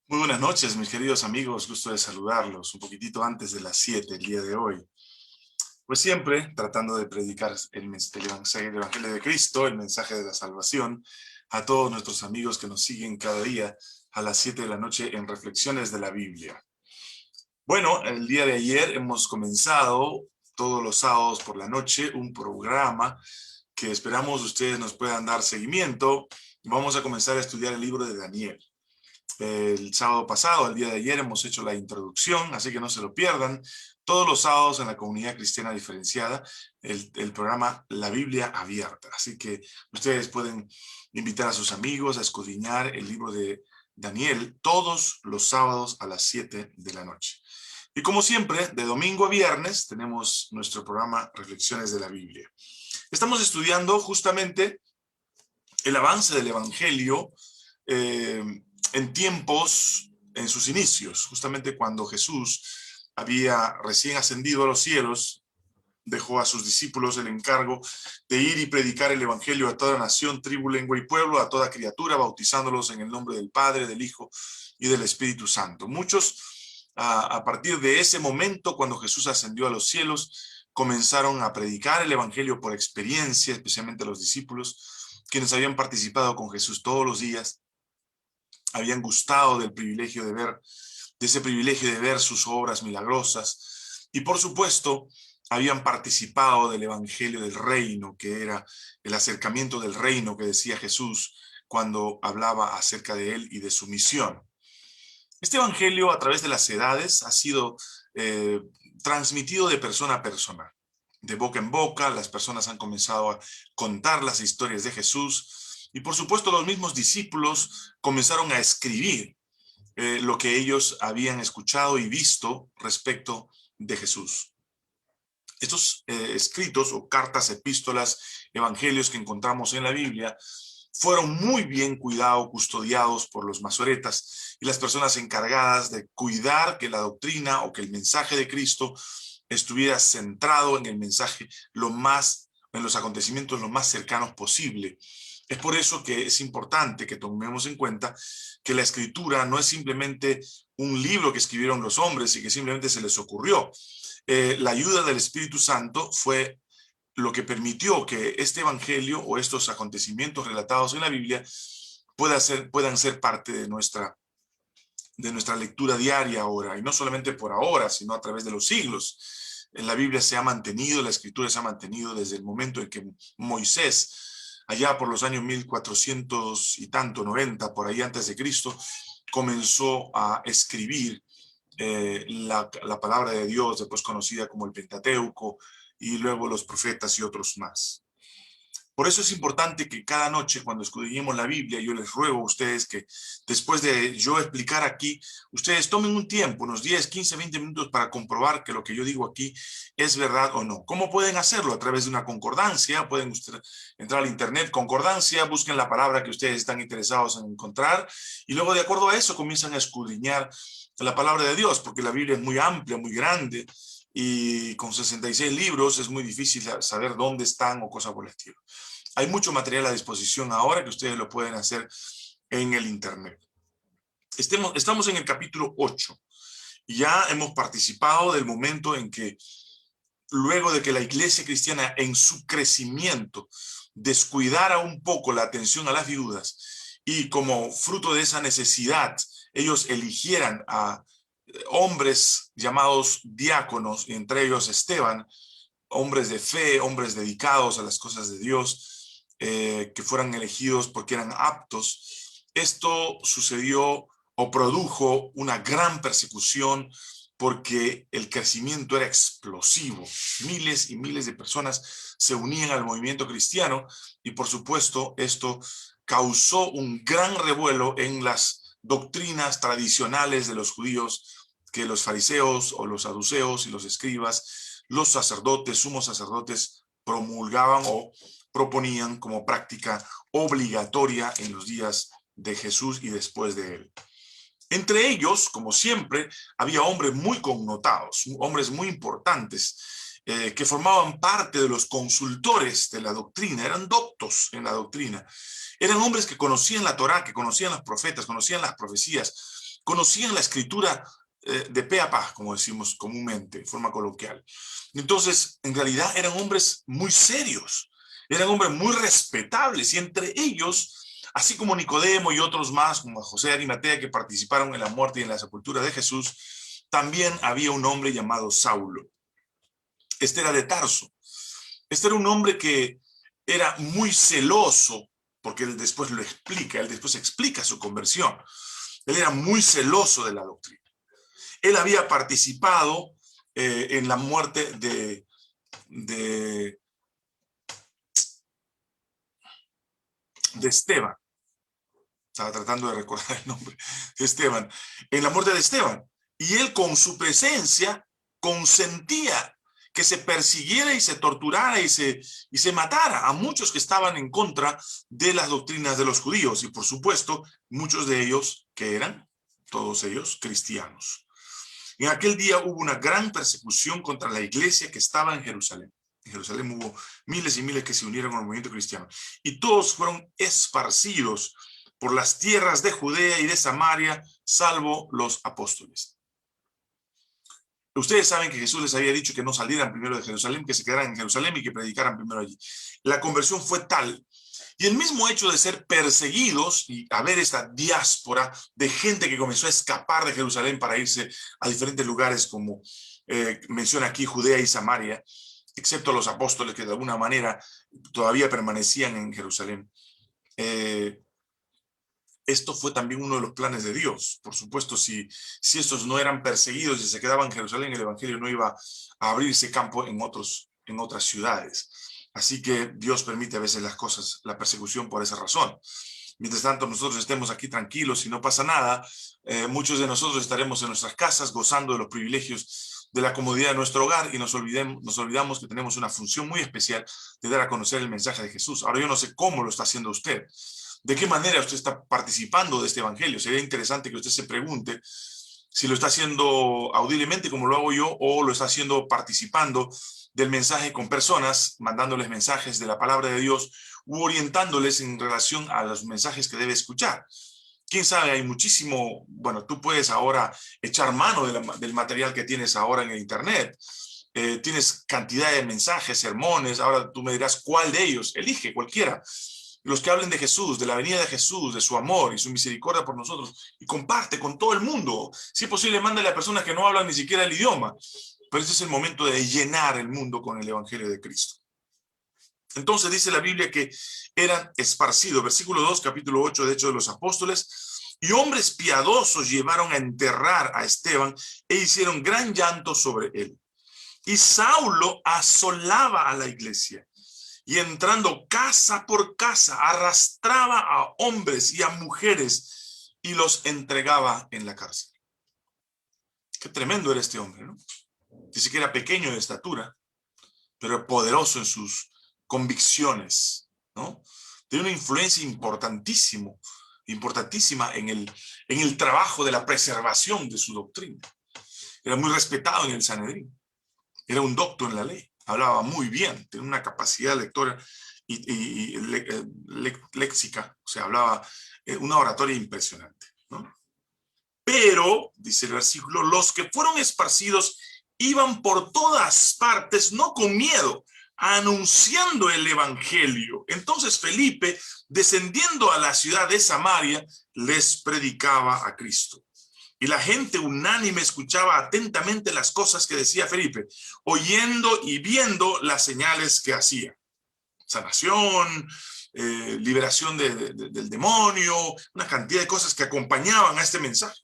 Muy buenas noches, mis queridos amigos. Gusto de saludarlos un poquitito antes de las 7 el día de hoy. Pues siempre tratando de predicar el Evangelio de Cristo, el mensaje de la salvación, a todos nuestros amigos que nos siguen cada día a las 7 de la noche en Reflexiones de la Biblia. Bueno, el día de ayer hemos comenzado todos los sábados por la noche un programa que esperamos ustedes nos puedan dar seguimiento. Vamos a comenzar a estudiar el libro de Daniel. El sábado pasado, el día de ayer, hemos hecho la introducción, así que no se lo pierdan. Todos los sábados en la comunidad cristiana diferenciada, el programa La Biblia Abierta. Así que ustedes pueden invitar a sus amigos a escudriñar el libro de Daniel todos los sábados a las 7 de la noche. Y como siempre, de domingo a viernes, tenemos nuestro programa Reflexiones de la Biblia. Estamos estudiando justamente el avance del Evangelio en tiempos, en sus inicios, justamente cuando Jesús había recién ascendido a los cielos, dejó a sus discípulos el encargo de ir y predicar el Evangelio a toda nación, tribu, lengua y pueblo, a toda criatura, bautizándolos en el nombre del Padre, del Hijo y del Espíritu Santo. Muchos, a partir de ese momento, cuando Jesús ascendió a los cielos, comenzaron a predicar el Evangelio por experiencia, especialmente los discípulos, quienes habían participado con Jesús todos los días, habían gustado del privilegio de ver, de ese privilegio de ver sus obras milagrosas y por supuesto habían participado del evangelio del reino, que era el acercamiento del reino que decía Jesús cuando hablaba acerca de él y de su misión. Este evangelio a través de las edades ha sido eh, transmitido de persona a persona, de boca en boca. Las personas han comenzado a contar las historias de Jesús y por supuesto los mismos discípulos comenzaron a escribir lo que ellos habían escuchado y visto respecto de Jesús. Estos escritos o cartas, epístolas, evangelios que encontramos en la Biblia fueron muy bien cuidados, custodiados por los masoretas y las personas encargadas de cuidar que la doctrina o que el mensaje de Cristo estuviera centrado en el mensaje en los acontecimientos lo más cercanos posible. Es por eso que es importante que tomemos en cuenta que la escritura no es simplemente un libro que escribieron los hombres y que simplemente se les ocurrió. La ayuda del Espíritu Santo fue lo que permitió que este evangelio o estos acontecimientos relatados en la Biblia puedan ser parte de nuestra lectura diaria ahora, y no solamente por ahora, sino a través de los siglos. En la Biblia se ha mantenido, la escritura se ha mantenido desde el momento en que Moisés, allá por los años 1400 y tanto, 90, por ahí antes de Cristo, comenzó a escribir la palabra de Dios, después conocida como el Pentateuco, y luego los profetas y otros más. Por eso es importante que cada noche cuando escudriñemos la Biblia, yo les ruego a ustedes que después de yo explicar aquí, ustedes tomen un tiempo, unos 10, 15, 20 minutos para comprobar que lo que yo digo aquí es verdad o no. ¿Cómo pueden hacerlo? A través de una concordancia, pueden ustedes entrar al internet, concordancia, busquen la palabra que ustedes están interesados en encontrar y luego de acuerdo a eso comienzan a escudriñar la palabra de Dios, porque la Biblia es muy amplia, muy grande, y con 66 libros es muy difícil saber dónde están o cosas por el estilo. Hay mucho material a disposición ahora que ustedes lo pueden hacer en el internet. Estamos en el capítulo 8 y ya hemos participado del momento en que luego de que la iglesia cristiana en su crecimiento descuidara un poco la atención a las viudas y como fruto de esa necesidad ellos eligieran a hombres llamados diáconos, y entre ellos Esteban, hombres de fe, hombres dedicados a las cosas de Dios, que fueran elegidos porque eran aptos. Esto sucedió o produjo una gran persecución porque el crecimiento era explosivo. Miles y miles de personas se unían al movimiento cristiano y por supuesto esto causó un gran revuelo en las doctrinas tradicionales de los judíos que los fariseos o los saduceos y los escribas, los sacerdotes, sumos sacerdotes, promulgaban o proponían como práctica obligatoria en los días de Jesús y después de él. Entre ellos, como siempre, había hombres muy connotados, hombres muy importantes, que formaban parte de los consultores de la doctrina, eran doctos en la doctrina. Eran hombres que conocían la Torá, que conocían los profetas, conocían las profecías, conocían la escritura de pe a pa, como decimos comúnmente, de forma coloquial. Entonces, en realidad eran hombres muy serios, eran hombres muy respetables, y entre ellos, así como Nicodemo y otros más, como José de Arimatea, que participaron en la muerte y en la sepultura de Jesús, también había un hombre llamado Saulo. Este era de Tarso. Este era un hombre que era muy celoso, porque él después lo explica, él después explica su conversión. Él era muy celoso de la doctrina. Él había participado en la muerte de Esteban. Estaba tratando de recordar el nombre de Esteban. En la muerte de Esteban. Y él con su presencia consentía que se persiguiera y se torturara y se matara a muchos que estaban en contra de las doctrinas de los judíos. Y por supuesto, muchos de ellos que eran, todos ellos, cristianos. En aquel día hubo una gran persecución contra la iglesia que estaba en Jerusalén. En Jerusalén hubo miles y miles que se unieron al movimiento cristiano. Y todos fueron esparcidos por las tierras de Judea y de Samaria, salvo los apóstoles. Ustedes saben que Jesús les había dicho que no salieran primero de Jerusalén, que se quedaran en Jerusalén y que predicaran primero allí. La conversión fue tal, y el mismo hecho de ser perseguidos y haber esta diáspora de gente que comenzó a escapar de Jerusalén para irse a diferentes lugares, como menciona aquí Judea y Samaria, excepto los apóstoles que de alguna manera todavía permanecían en Jerusalén. Esto fue también uno de los planes de Dios. Por supuesto, si estos no eran perseguidos y se quedaban en Jerusalén, el evangelio no iba a abrirse campo en otras ciudades. Así que Dios permite a veces las cosas, la persecución por esa razón. Mientras tanto, nosotros estemos aquí tranquilos y no pasa nada, muchos de nosotros estaremos en nuestras casas gozando de los privilegios de la comodidad de nuestro hogar, y nos olvidamos que tenemos una función muy especial de dar a conocer el mensaje de Jesús. Ahora, yo no sé cómo lo está haciendo usted. ¿De qué manera usted está participando de este evangelio? Sería interesante que usted se pregunte si lo está haciendo audiblemente como lo hago yo, o lo está haciendo participando del mensaje con personas, mandándoles mensajes de la palabra de Dios u orientándoles en relación a los mensajes que debe escuchar. Quién sabe, hay muchísimo. Bueno, tú puedes ahora echar mano del material que tienes ahora en el internet. Tienes cantidad de mensajes, sermones. Ahora tú me dirás cuál de ellos, elige cualquiera. Los que hablen de Jesús, de la venida de Jesús, de su amor y su misericordia por nosotros, y comparte con todo el mundo. Si es posible, mándale a personas que no hablan ni siquiera el idioma. Pero este es el momento de llenar el mundo con el evangelio de Cristo. Entonces dice la Biblia que eran esparcidos, versículo 2, capítulo 8 de Hechos de los Apóstoles, y hombres piadosos llevaron a enterrar a Esteban e hicieron gran llanto sobre él. Y Saulo asolaba a la iglesia, y entrando casa por casa, arrastraba a hombres y a mujeres y los entregaba en la cárcel. Qué tremendo era este hombre, ¿no? Ni siquiera pequeño de estatura, pero poderoso en sus convicciones, ¿no? Tiene una influencia importantísima en el trabajo de la preservación de su doctrina. Era muy respetado en el Sanedrín. Era un doctor en la ley. Hablaba muy bien, tenía una capacidad lectora y léxica, o sea, hablaba una oratoria impresionante, ¿no? Pero, dice el versículo, los que fueron esparcidos iban por todas partes, no con miedo, anunciando el evangelio. Entonces Felipe, descendiendo a la ciudad de Samaria, les predicaba a Cristo. Y la gente unánime escuchaba atentamente las cosas que decía Felipe, oyendo y viendo las señales que hacía. Sanación, liberación del demonio, una cantidad de cosas que acompañaban a este mensaje.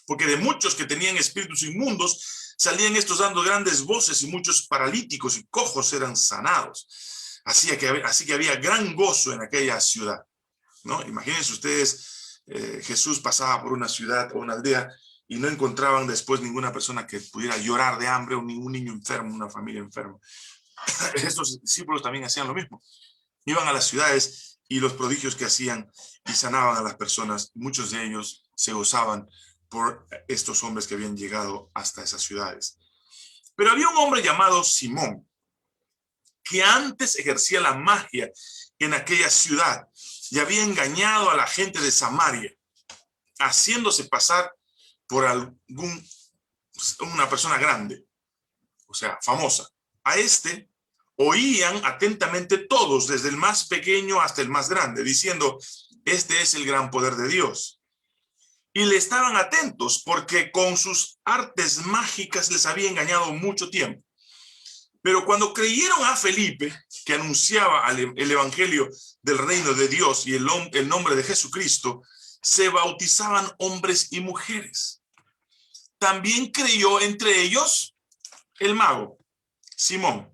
Porque de muchos que tenían espíritus inmundos, salían estos dando grandes voces, y muchos paralíticos y cojos eran sanados. Así que había gran gozo en aquella ciudad, ¿no? Imagínense ustedes, Jesús pasaba por una ciudad o una aldea y no encontraban después ninguna persona que pudiera llorar de hambre, o ningún niño enfermo, una familia enferma. Estos discípulos también hacían lo mismo. Iban a las ciudades y los prodigios que hacían y sanaban a las personas, muchos de ellos se gozaban por estos hombres que habían llegado hasta esas ciudades. Pero había un hombre llamado Simón, que antes ejercía la magia en aquella ciudad y había engañado a la gente de Samaria. haciéndose pasar por una persona grande, o sea, famosa. A este oían atentamente todos, desde el más pequeño hasta el más grande, diciendo, este es el gran poder de Dios. Y le estaban atentos porque con sus artes mágicas les había engañado mucho tiempo. Pero cuando creyeron a Felipe, que anunciaba el evangelio del reino de Dios y el nombre de Jesucristo, se bautizaban hombres y mujeres. También creyó entre ellos el mago, Simón,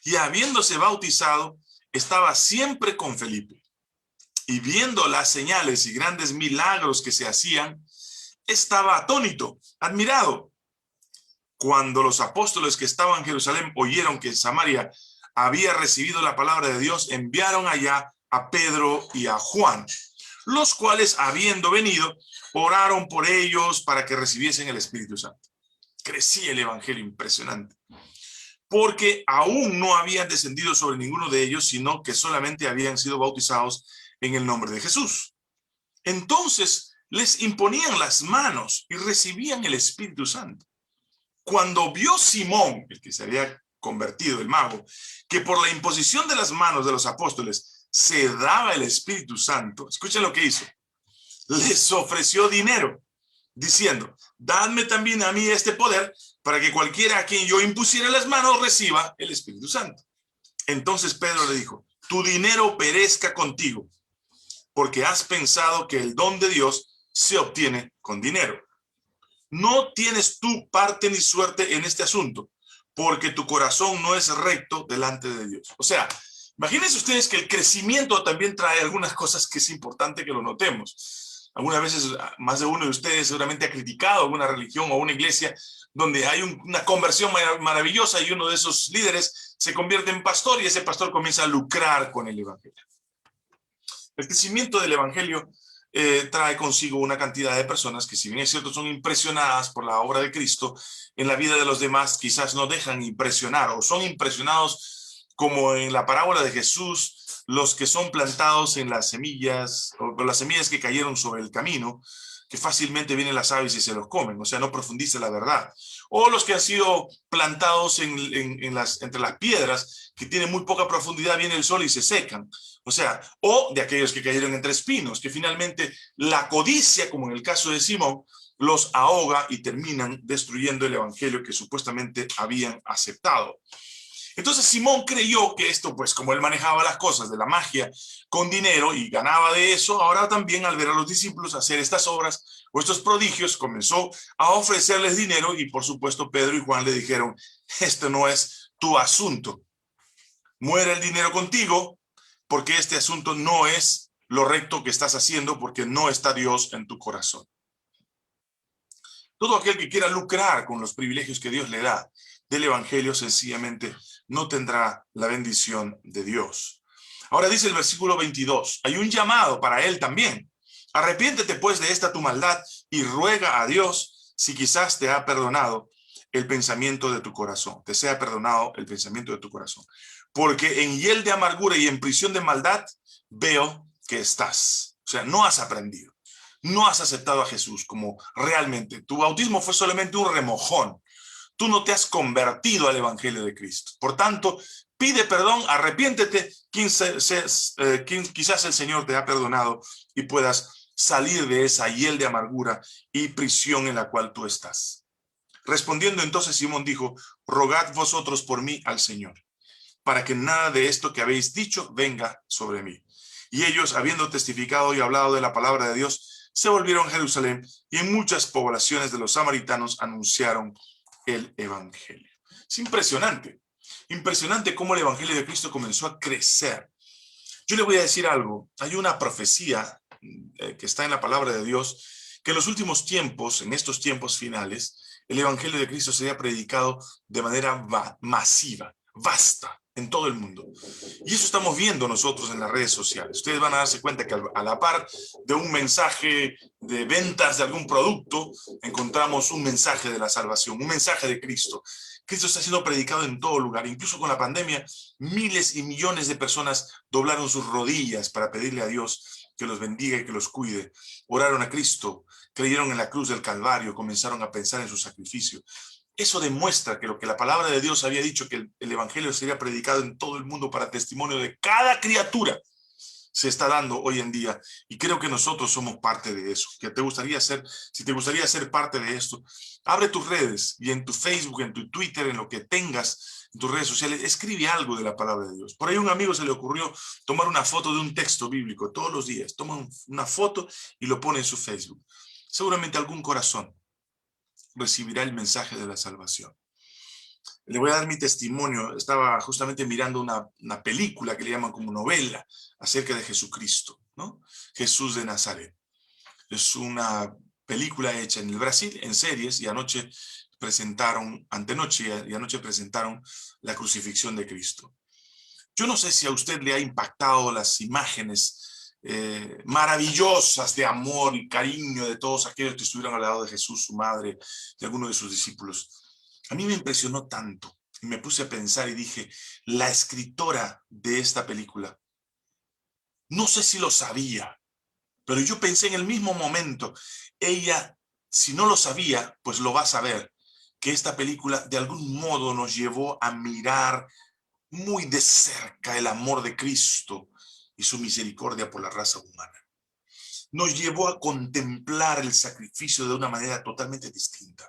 y habiéndose bautizado, estaba siempre con Felipe. Y viendo las señales y grandes milagros que se hacían, estaba atónito, admirado. Cuando los apóstoles que estaban en Jerusalén oyeron que Samaria había recibido la palabra de Dios, enviaron allá a Pedro y a Juan, los cuales, habiendo venido, oraron por ellos para que recibiesen el Espíritu Santo. Crecía el evangelio impresionante, porque aún no habían descendido sobre ninguno de ellos, sino que solamente habían sido bautizados en el nombre de Jesús. Entonces les imponían las manos y recibían el Espíritu Santo. Cuando vio Simón, el que se había convertido, el mago, que por la imposición de las manos de los apóstoles se daba el Espíritu Santo, escuchen lo que hizo. Les ofreció dinero, diciendo, dadme también a mí este poder para que cualquiera a quien yo impusiera las manos reciba el Espíritu Santo. Entonces Pedro le dijo, tu dinero perezca contigo, porque has pensado que el don de Dios se obtiene con dinero. No tienes tú parte ni suerte en este asunto, porque tu corazón no es recto delante de Dios. O sea, imagínense ustedes que el crecimiento también trae algunas cosas que es importante que lo notemos. Algunas veces, más de uno de ustedes seguramente ha criticado alguna religión o una iglesia donde hay una conversión maravillosa y uno de esos líderes se convierte en pastor y ese pastor comienza a lucrar con el evangelio. El crecimiento del evangelio trae consigo una cantidad de personas que, si bien es cierto, son impresionadas por la obra de Cristo, en la vida de los demás quizás no dejan impresionar o son impresionados como en la parábola de Jesús, los que son plantados en las semillas o las semillas que cayeron sobre el camino, que fácilmente vienen las aves y se los comen, o sea, no profundiza la verdad. O los que han sido plantados entre las piedras, que tienen muy poca profundidad, viene el sol y se secan. O sea, o de aquellos que cayeron entre espinos, que finalmente la codicia, como en el caso de Simón, los ahoga y terminan destruyendo el evangelio que supuestamente habían aceptado. Entonces Simón creyó que esto, pues como él manejaba las cosas de la magia con dinero y ganaba de eso, ahora también al ver a los discípulos hacer estas obras o estos prodigios, comenzó a ofrecerles dinero y por supuesto Pedro y Juan le dijeron, esto no es tu asunto, muere el dinero contigo, porque este asunto no es lo recto que estás haciendo, porque no está Dios en tu corazón. Todo aquel que quiera lucrar con los privilegios que Dios le da del evangelio sencillamente no tendrá la bendición de Dios. Ahora dice el versículo 22, hay un llamado para él también. Arrepiéntete pues de esta tu maldad y ruega a Dios si quizás te ha perdonado el pensamiento de tu corazón, te sea perdonado el pensamiento de tu corazón. Porque en hiel de amargura y en prisión de maldad veo que estás. O sea, no has aprendido, no has aceptado a Jesús como realmente. Tu bautismo fue solamente un remojón. Tú no te has convertido al evangelio de Cristo. Por tanto, pide perdón, arrepiéntete, quizás el Señor te ha perdonado y puedas salir de esa hiel de amargura y prisión en la cual tú estás. Respondiendo entonces Simón dijo, rogad vosotros por mí al Señor, para que nada de esto que habéis dicho venga sobre mí. Y ellos, habiendo testificado y hablado de la palabra de Dios, se volvieron a Jerusalén y en muchas poblaciones de los samaritanos anunciaron el evangelio. Es impresionante, impresionante cómo el evangelio de Cristo comenzó a crecer. Yo le voy a decir algo, hay una profecía que está en la palabra de Dios, que en los últimos tiempos, en estos tiempos finales, el evangelio de Cristo sería predicado de manera masiva, vasta, en todo el mundo. Y eso estamos viendo nosotros en las redes sociales. Ustedes van a darse cuenta que a la par de un mensaje de ventas de algún producto, encontramos un mensaje de la salvación, un mensaje de Cristo. Cristo está siendo predicado en todo lugar. Incluso con la pandemia, miles y millones de personas doblaron sus rodillas para pedirle a Dios que los bendiga y que los cuide. Oraron a Cristo, creyeron en la cruz del Calvario, comenzaron a pensar en su sacrificio. Eso demuestra que lo que la palabra de Dios había dicho, que el evangelio sería predicado en todo el mundo para testimonio de cada criatura, se está dando hoy en día. Y creo que nosotros somos parte de eso. Que te gustaría ser, si te gustaría ser parte de esto, abre tus redes y en tu Facebook, en tu Twitter, en lo que tengas, en tus redes sociales, escribe algo de la palabra de Dios. Por ahí a un amigo se le ocurrió tomar una foto de un texto bíblico todos los días. Toma una foto y lo pone en su Facebook. Seguramente algún corazón recibirá el mensaje de la salvación. Le voy a dar mi testimonio. Estaba justamente mirando una película que le llaman como novela acerca de Jesucristo, ¿no? Jesús de Nazaret. Es una película hecha en el Brasil, en series, y antenoche presentaron la crucifixión de Cristo. Yo no sé si a usted le ha impactado las imágenes maravillosas de amor y cariño de todos aquellos que estuvieron al lado de Jesús, su madre y algunos de sus discípulos. A mí me impresionó tanto y me puse a pensar y dije, la escritora de esta película, no sé si lo sabía, pero yo pensé en el mismo momento, ella, si no lo sabía, pues lo va a saber, que esta película de algún modo nos llevó a mirar muy de cerca el amor de Cristo y su misericordia por la raza humana. Nos llevó a contemplar el sacrificio de una manera totalmente distinta.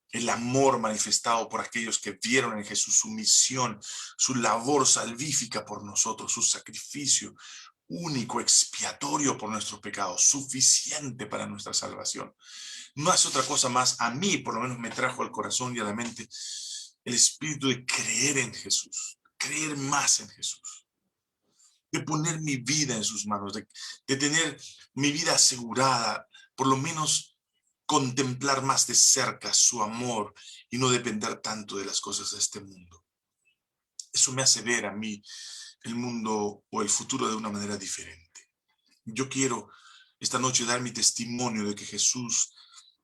El amor manifestado por aquellos que vieron en Jesús su misión, su labor salvífica por nosotros, su sacrificio único, expiatorio por nuestros pecados, suficiente para nuestra salvación. No hace otra cosa más, a mí por lo menos me trajo al corazón y a la mente el espíritu de creer en Jesús, creer más en Jesús, de poner mi vida en sus manos, de tener mi vida asegurada, por lo menos contemplar más de cerca su amor y no depender tanto de las cosas de este mundo. Eso me hace ver a mí el mundo o el futuro de una manera diferente. Yo quiero esta noche dar mi testimonio de que Jesús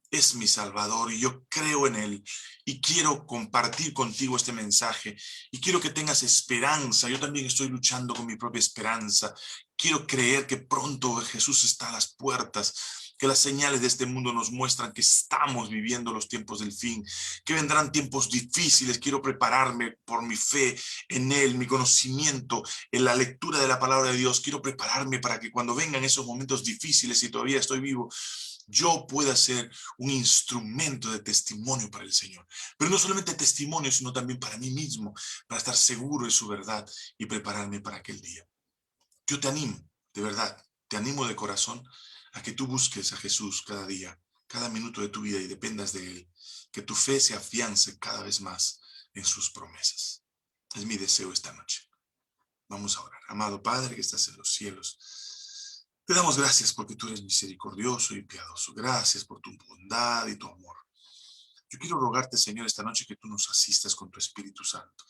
es mi Salvador y yo creo en Él y quiero compartir contigo este mensaje y quiero que tengas esperanza. Yo también estoy luchando con mi propia esperanza. Quiero creer que pronto Jesús está a las puertas, que las señales de este mundo nos muestran que estamos viviendo los tiempos del fin, que vendrán tiempos difíciles. Quiero prepararme por mi fe en Él, mi conocimiento, en la lectura de la palabra de Dios. Quiero prepararme para que cuando vengan esos momentos difíciles y todavía estoy vivo, yo pueda ser un instrumento de testimonio para el Señor. Pero no solamente testimonio, sino también para mí mismo, para estar seguro de su verdad y prepararme para aquel día. Yo te animo, de verdad, te animo de corazón a que tú busques a Jesús cada día, cada minuto de tu vida y dependas de Él, que tu fe se afiance cada vez más en sus promesas. Es mi deseo esta noche. Vamos a orar. Amado Padre que estás en los cielos, te damos gracias porque tú eres misericordioso y piadoso. Gracias por tu bondad y tu amor. Yo quiero rogarte, Señor, esta noche que tú nos asistas con tu Espíritu Santo,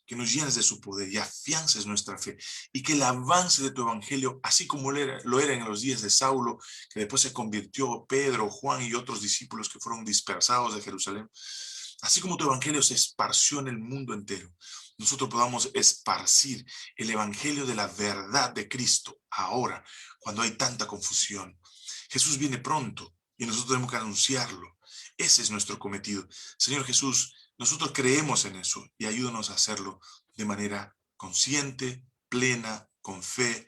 que nos llenes de su poder y afiances nuestra fe, y que el avance de tu evangelio, así como lo era en los días de Saulo, que después se convirtió Pedro, Juan y otros discípulos que fueron dispersados de Jerusalén, así como tu evangelio se esparció en el mundo entero, nosotros podamos esparcir el evangelio de la verdad de Cristo ahora, cuando hay tanta confusión. Jesús viene pronto y nosotros tenemos que anunciarlo. Ese es nuestro cometido. Señor Jesús, nosotros creemos en eso y ayúdanos a hacerlo de manera consciente, plena, con fe,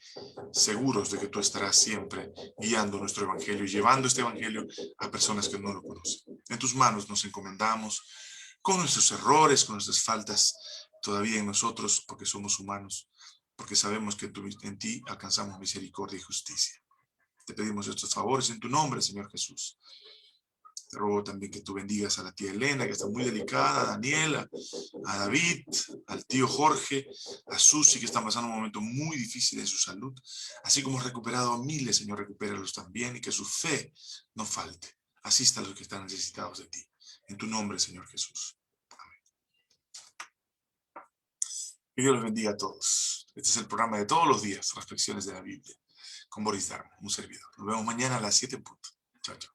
seguros de que tú estarás siempre guiando nuestro evangelio y llevando este evangelio a personas que no lo conocen. En tus manos nos encomendamos con nuestros errores, con nuestras faltas todavía en nosotros, porque somos humanos, porque sabemos que en ti alcanzamos misericordia y justicia. Te pedimos estos favores en tu nombre, Señor Jesús. Te ruego también que tú bendigas a la tía Elena, que está muy delicada, a Daniela, a David, al tío Jorge, a Susi, que está pasando un momento muy difícil de su salud. Así como has recuperado a miles, Señor, recupéralos también y que su fe no falte. Asista a los que están necesitados de ti. En tu nombre, Señor Jesús. Amén. Que Dios los bendiga a todos. Este es el programa de todos los días, Reflexiones de la Biblia, con Boris Darmo, un servidor. Nos vemos mañana a las 7 en punto. Chao, chao.